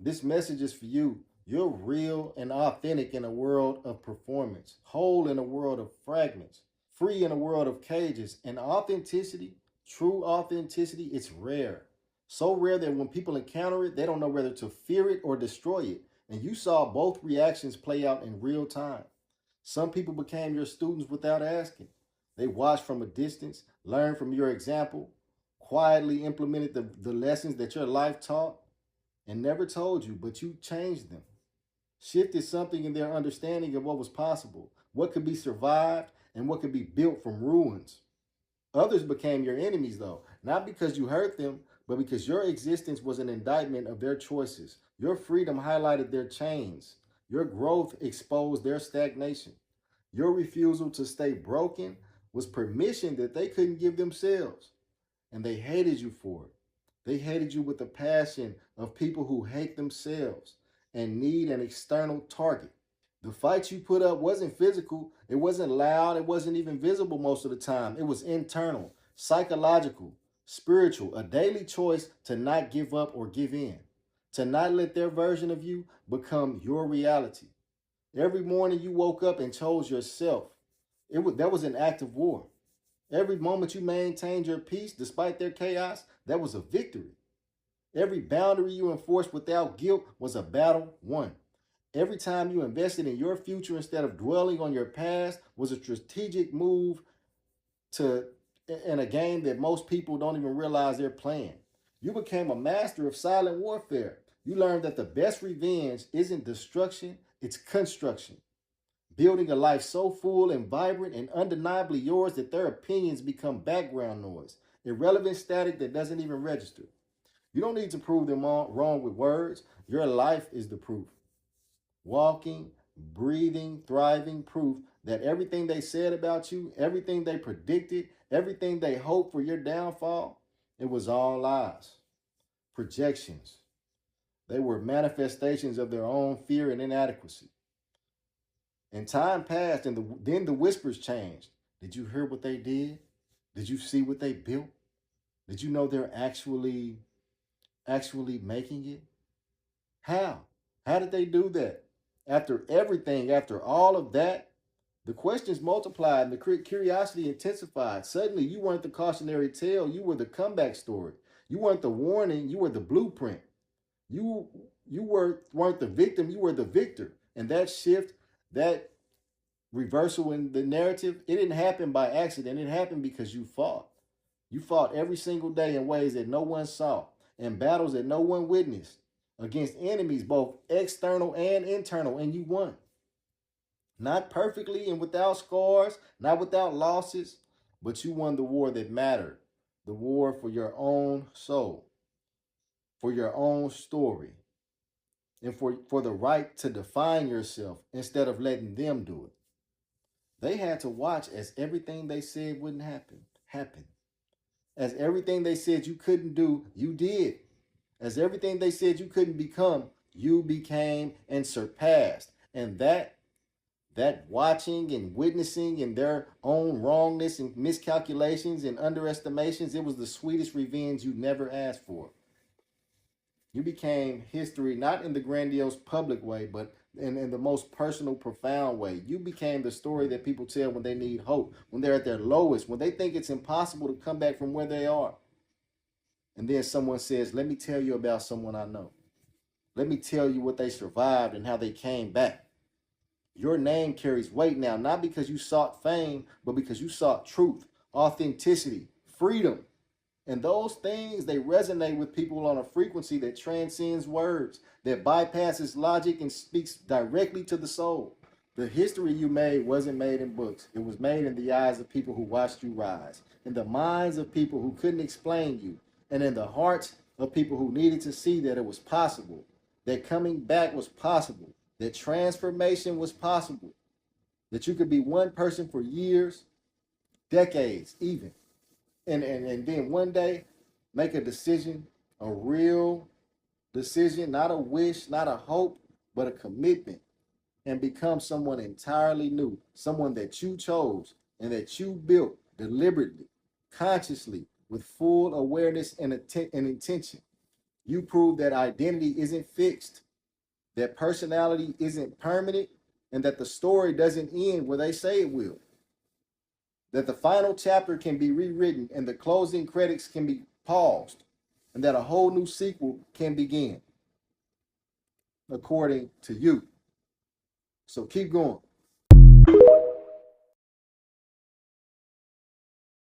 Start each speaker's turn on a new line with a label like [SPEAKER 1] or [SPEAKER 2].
[SPEAKER 1] This message is for you. You're real and authentic in a world of performance, whole in a world of fragments, free in a world of cages. And authenticity, true authenticity, it's rare. So rare that when people encounter it, they don't know whether to fear it or destroy it. And you saw both reactions play out in real time. Some people became your students without asking. They watched from a distance, learned from your example, quietly implemented the lessons that your life taught, and never told you, but you changed them. Shifted something in their understanding of what was possible, what could be survived, and what could be built from ruins. Others became your enemies, though, not because you hurt them, but because your existence was an indictment of their choices. Your freedom highlighted their chains. Your growth exposed their stagnation. Your refusal to stay broken was permission that they couldn't give themselves. And they hated you for it. They hated you with the passion of people who hate themselves and need an external target. The fight you put up wasn't physical, it wasn't loud, it wasn't even visible most of the time. It was internal, psychological, spiritual, a daily choice to not give up or give in, to not let their version of you become your reality. Every morning you woke up and chose yourself. That was an act of war. Every moment you maintained your peace despite their chaos, that was a victory. Every boundary you enforced without guilt was a battle won. Every time you invested in your future instead of dwelling on your past was a strategic move to in a game that most people don't even realize they're playing. You became a master of silent warfare. You learned that the best revenge isn't destruction, it's construction. Building a life so full and vibrant and undeniably yours that their opinions become background noise, irrelevant static that doesn't even register. You don't need to prove them wrong with words. Your life is the proof. Walking, breathing, thriving proof that everything they said about you, everything they predicted, everything they hoped for your downfall, it was all lies, projections. They were manifestations of their own fear and inadequacy. And time passed, and then the whispers changed. Did you hear what they did? Did you see what they built? Did you know they're actually making it? How? How did they do that? After everything, after all of that, the questions multiplied and the curiosity intensified. Suddenly, you weren't the cautionary tale, you were the comeback story. You weren't the warning, you were the blueprint. You weren't the victim, you were the victor. And that shift, that reversal in the narrative, it didn't happen by accident. It happened because you fought. You fought every single day in ways that no one saw, in battles that no one witnessed, against enemies both external and internal, and you won. Not perfectly and without scars, not without losses, but you won the war that mattered, the war for your own soul, for your own story, and for the right to define yourself instead of letting them do it. They had to watch as everything they said wouldn't happen. As everything they said you couldn't do, you did. As everything they said you couldn't become, you became and surpassed. And that watching and witnessing in their own wrongness and miscalculations and underestimations, it was the sweetest revenge you never asked for. You became history not in the grandiose public way, but in the most personal, profound way. You became the story that people tell when they need hope, when they're at their lowest, when they think it's impossible to come back from where they are. And then someone says, let me tell you about someone I know. Let me tell you what they survived and how they came back. Your name carries weight now, not because you sought fame, but because you sought truth, authenticity, freedom. And those things, they resonate with people on a frequency that transcends words, that bypasses logic and speaks directly to the soul. The history you made wasn't made in books. It was made in the eyes of people who watched you rise, in the minds of people who couldn't explain you, and in the hearts of people who needed to see that it was possible, that coming back was possible, that transformation was possible, that you could be one person for years, decades even, and then one day make a decision, a real decision, not a wish, not a hope, but a commitment, and become someone entirely new, someone that you chose and that you built deliberately, consciously, with full awareness and intention. You prove that identity isn't fixed, that personality isn't permanent, and that the story doesn't end where they say it will. That the final chapter can be rewritten and the closing credits can be paused, and that a whole new sequel can begin, according to you. So keep going.